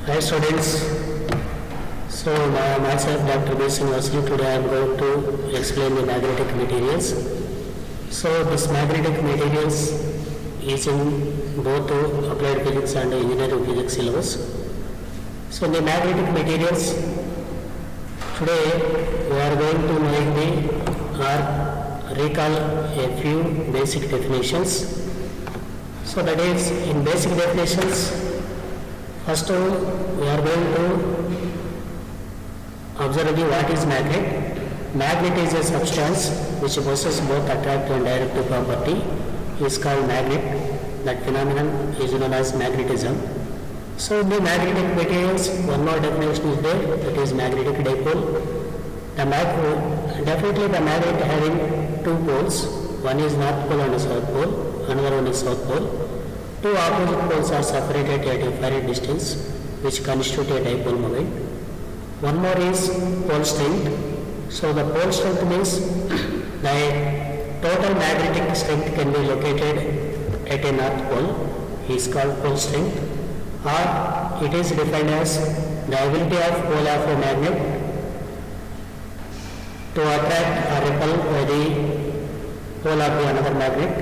Hi students, so myself Dr. B. Srinivasulu. Today I am going to explain the magnetic materials. So this magnetic materials is in both applied physics and engineering physics syllabus. So in the magnetic materials, today we are going to recall a few basic definitions. So that is, in basic definitions, first we are going to observe what is magnet. Magnet is a substance which possesses both attractive and directive property. It is called magnet. That phenomenon is known as magnetism. So in the magnetic materials, one more definition is there, that is magnetic dipole. Definitely the magnet having two poles, one is north pole and south pole, another one is south pole. Two opposite poles are separated at a finite distance, which constitute a dipole moment. One more is pole strength. So the pole strength means the total magnetic strength can be located at a north pole, is called pole strength, or it is defined as the ability of pole of a magnet to attract or repel by the pole of another magnet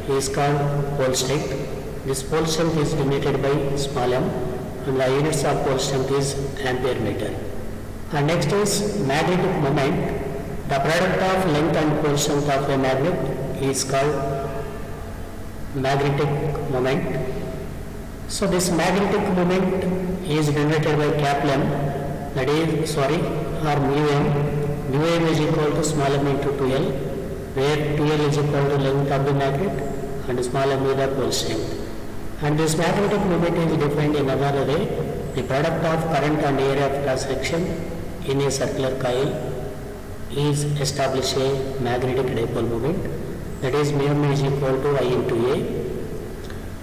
is called pole strength. This pole strength is denoted by small m, and the units of pole strength is ampere meter. And next is magnetic moment. The product of length and pole strength of a magnet is called magnetic moment. So this magnetic moment is denoted by capital M, that is, or mu m. Mu m is equal to small m into 2L, where 2L is equal to length of the magnet and small m is the pole strength. And this magnetic moment is defined in another way. The product of current and area of cross section in a circular coil is establish a magnetic dipole moment, that is mu m is equal to I into A.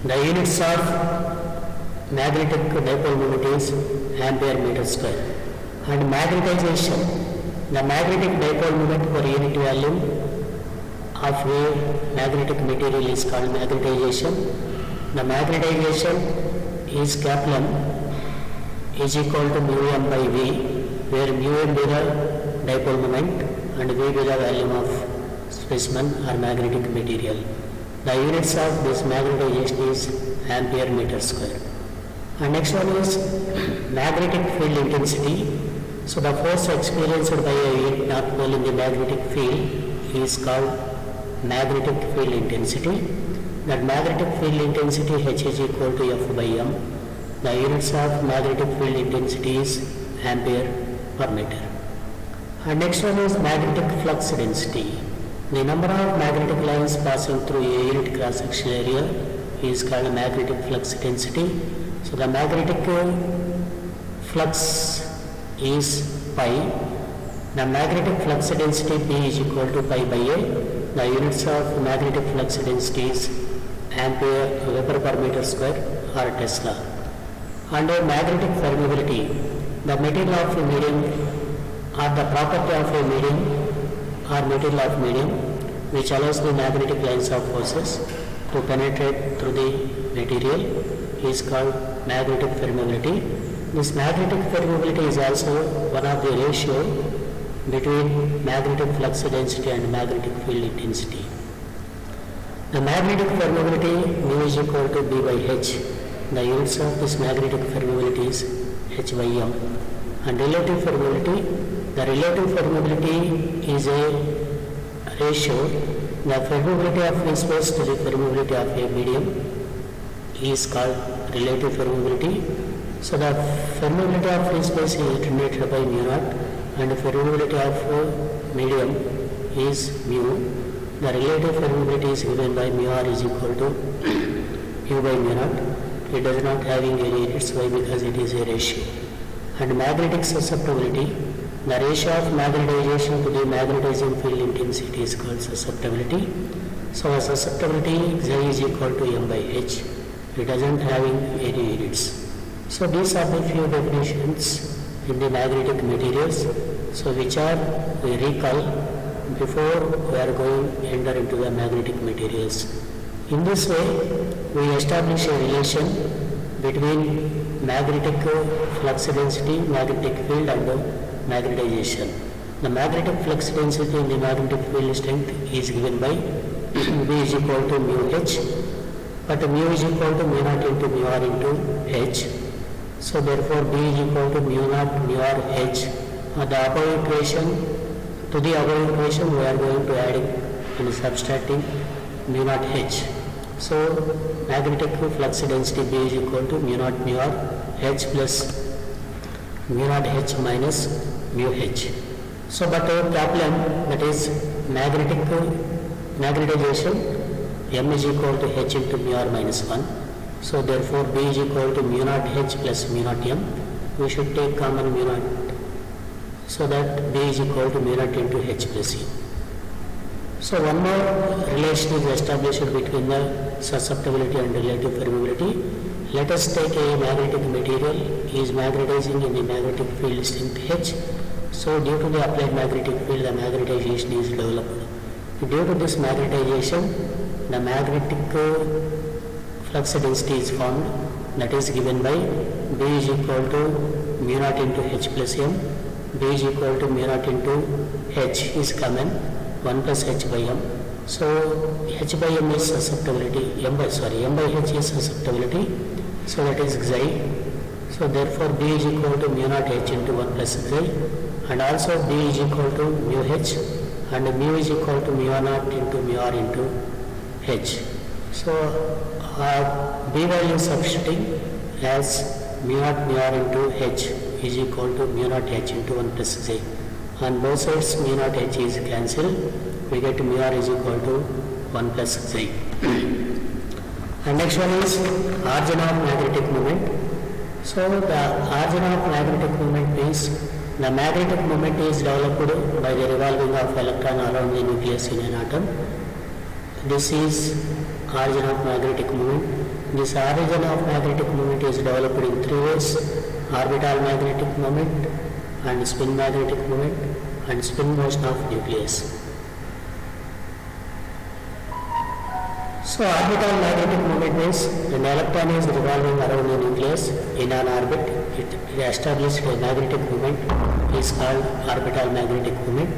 The units of magnetic dipole moment is ampere meter square. And magnetization, the magnetic dipole moment per unit volume of a magnetic material is called magnetization. The magnetization is capital M is equal to mu m by V, where mu m be the dipole moment and V be the volume of specimen or magnetic material. The units of this magnetization is ampere meter square. And next one is magnetic field intensity. So the force experienced by a north pole in the magnetic field is called magnetic field intensity. That magnetic field intensity H is equal to F by M. The units of magnetic field intensity is ampere per meter. And next one is magnetic flux density. The number of magnetic lines passing through a unit cross-sectional area is called magnetic flux density. So the magnetic flux is pi. The magnetic flux density B is equal to pi by A. The units of magnetic flux density is ampere Weber per meter square or Tesla. Under magnetic permeability, the material of a medium or the property of a medium or material of medium which allows the magnetic lines of forces to penetrate through the material is called magnetic permeability. This magnetic permeability is also one of the ratio between magnetic flux density and magnetic field intensity. The magnetic permeability mu is equal to B by H. The units of this magnetic permeability is H by M. And relative permeability, the relative permeability is a ratio. The permeability of free space to the permeability of a medium is called relative permeability. So the permeability of free space is denoted by mu naught, and the permeability of medium is mu. The relative permeability is given by mu r is equal to mu by mu naught. It does not having any units. Why? Because it is a ratio. And magnetic susceptibility, the ratio of magnetization to the magnetizing field intensity is called susceptibility. So a susceptibility Z is equal to M by H. It doesn't having any units. So these are the few definitions in the magnetic materials. So which are we recall before we are going to enter into the magnetic materials. In this way, we establish a relation between magnetic flux density, magnetic field and magnetization. The magnetic flux density in the magnetic field strength is given by V is equal to mu H, but mu is equal to mu naught into mu r into H. So therefore B is equal to mu naught mu r H. The above equation, to the above equation we are going to add and subtracting mu naught H. So magnetic flux density B is equal to mu naught mu r H plus mu naught H minus mu H. So but capital M, that is magnetization, M is equal to H into mu r minus 1. So therefore B is equal to mu naught H plus mu naught M. We should take common mu naught, so that B is equal to mu naught into H plus E. So one more relation is established between the susceptibility and relative permeability. Let us take a magnetic material is magnetizing in the magnetic field strength H. So due to the applied magnetic field, the magnetization is developed. Due to this magnetization, the magnetic flux density is formed, that is given by B is equal to mu naught into H plus M. B is equal to mu naught into H is common, 1 plus H by M. So H by M is susceptibility, M by H is susceptibility, so that is Xi. So therefore B is equal to mu naught H into 1 plus Xi, and also B is equal to mu H, and mu is equal to mu naught into mu r into H. So B value substituting as mu naught mu r into H is equal to mu naught H into 1 plus Xi. On both sides mu naught H is cancelled, we get mu r is equal to 1 plus Xi. And next one is origin of magnetic moment. So the origin of magnetic moment means the magnetic moment is developed by the revolving of electron around the nucleus in an atom. This is origin of magnetic moment. This origin of magnetic moment is developed in three ways: orbital magnetic moment, and spin magnetic moment, and spin motion of nucleus. So orbital magnetic moment means when the electron is revolving around the nucleus in an orbit, it establishes a magnetic moment is called orbital magnetic moment.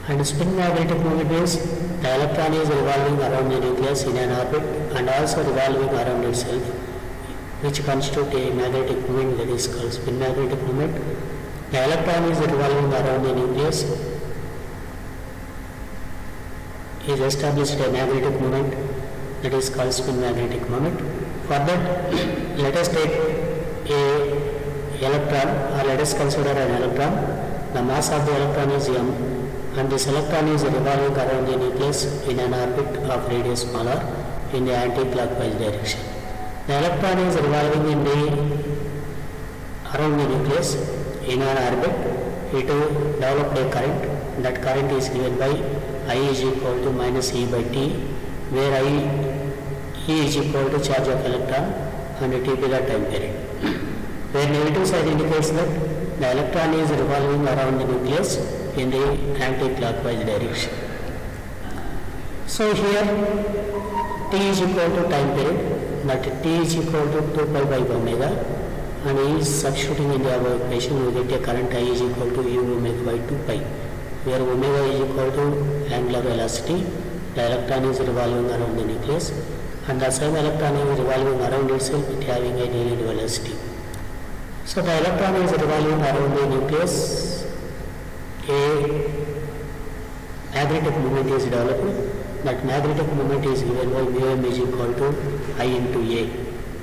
And spin magnetic moment means the electron is revolving around the nucleus in an orbit and also revolving around itself, which constitute a magnetic moment, that is called spin magnetic moment. The electron is revolving around the nucleus, is established a magnetic moment, that is called spin magnetic moment. For that, let us take a electron, or let us consider an electron. The mass of the electron is m, and this electron is revolving around the nucleus in an orbit of radius small r in the anti-clockwise direction. The electron is revolving around the nucleus in an orbit. It developed a current. That current is given by I is equal to minus E by T, where E is equal to charge of electron and T be the time period. Where negative side indicates that the electron is revolving around the nucleus in the anti-clockwise direction. So here T is equal to time period, that T is equal to 2 pi by omega, and E is substituting in the above equation, we get a current I is equal to U omega by 2 pi, where omega is equal to angular velocity. The electron is revolving around the nucleus, and the same electron is revolving around itself, it having a delayed velocity. So the electron is revolving around the nucleus, a magnetic moment is developed. That magnetic moment is given by mu m is equal to I into A,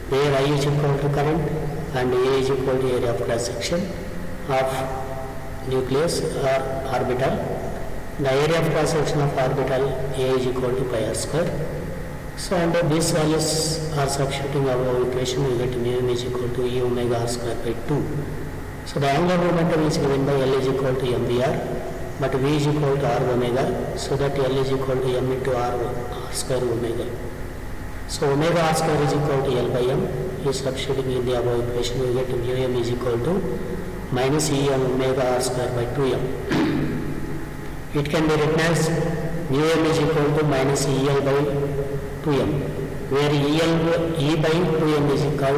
where I is equal to current and A is equal to area of cross section of nucleus or orbital. The area of cross section of orbital A is equal to pi r square. So under these values are substituting our equation, we get mu m is equal to E omega r square by 2. So the angular momentum is given by L is equal to mvr, but V is equal to r omega, so that L is equal to m into r square omega. So omega r square is equal to L by m. Is substituting in the above equation, we get mu m is equal to minus E m omega r square by 2m. It can be written as mu m is equal to minus EL by 2m, where E by 2m is equal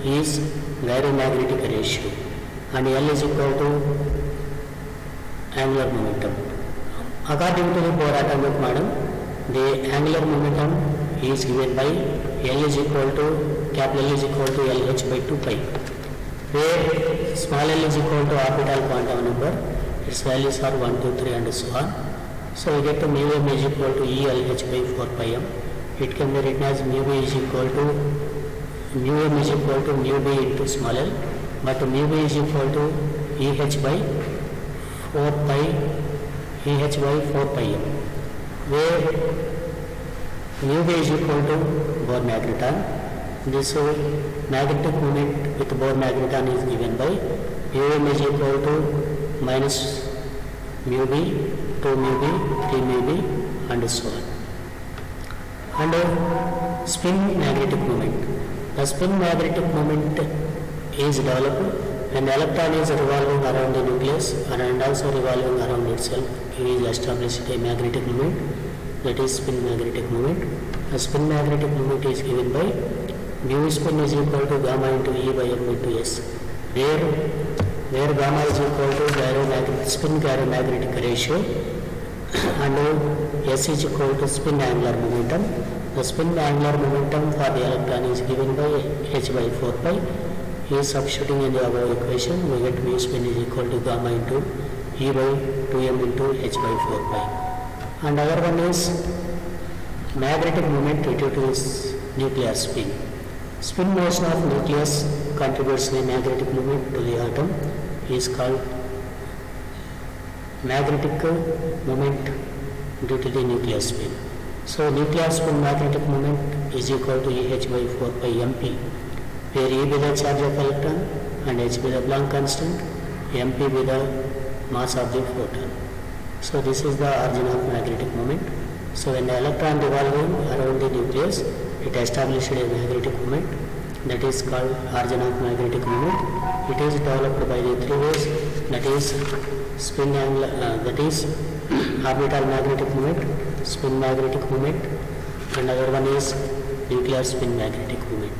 is gyromagnetic ratio and L is equal to angular momentum. According to the Bohr atomic model, the angular momentum is given by L is equal to capital L is equal to LH by 2 pi, where small l is equal to orbital quantum number, its values are 1, 2, 3 and so on. So we get to mu m is equal to E LH by 4 pi m. It can be written as mu b is equal to mu m is equal to mu b into small l, but mu b is equal to EH by 4 pi EH by 4 pi m, where mu b is equal to Bohr magneton. This magnetic moment with Bohr magneton is given by mu m is equal to minus mu b, 2 mu b, 3 mu b and so on. And spin magnetic moment. The spin magnetic moment is developed when the electron is revolving around the nucleus and also revolving around itself. It is established a magnetic moment, that is spin magnetic moment. The spin magnetic moment is given by mu spin is equal to gamma into E by m into S, where gamma is equal to spin gyromagnetic ratio and S is equal to spin angular momentum. The spin angular momentum for the electron is given by h by 4 pi. Here substituting in the above equation, we get mu spin is equal to gamma into E by 2m into h by 4 pi. And other one is magnetic moment due to its nuclear spin. Spin motion of nucleus contributes the magnetic moment to the atom is called magnetic moment due to the nuclear spin. So nuclear spin magnetic moment is equal to EH by 4 pi mp, where E be the charge of electron and H be the Planck constant, mp be the mass of the photon. So this is the origin of magnetic moment. So when the electron revolving around the nucleus, it established a magnetic moment, that is called origin of magnetic moment. It is developed by the three ways, that is spin angular, that is orbital magnetic moment, spin magnetic moment, and other one is nuclear spin magnetic moment.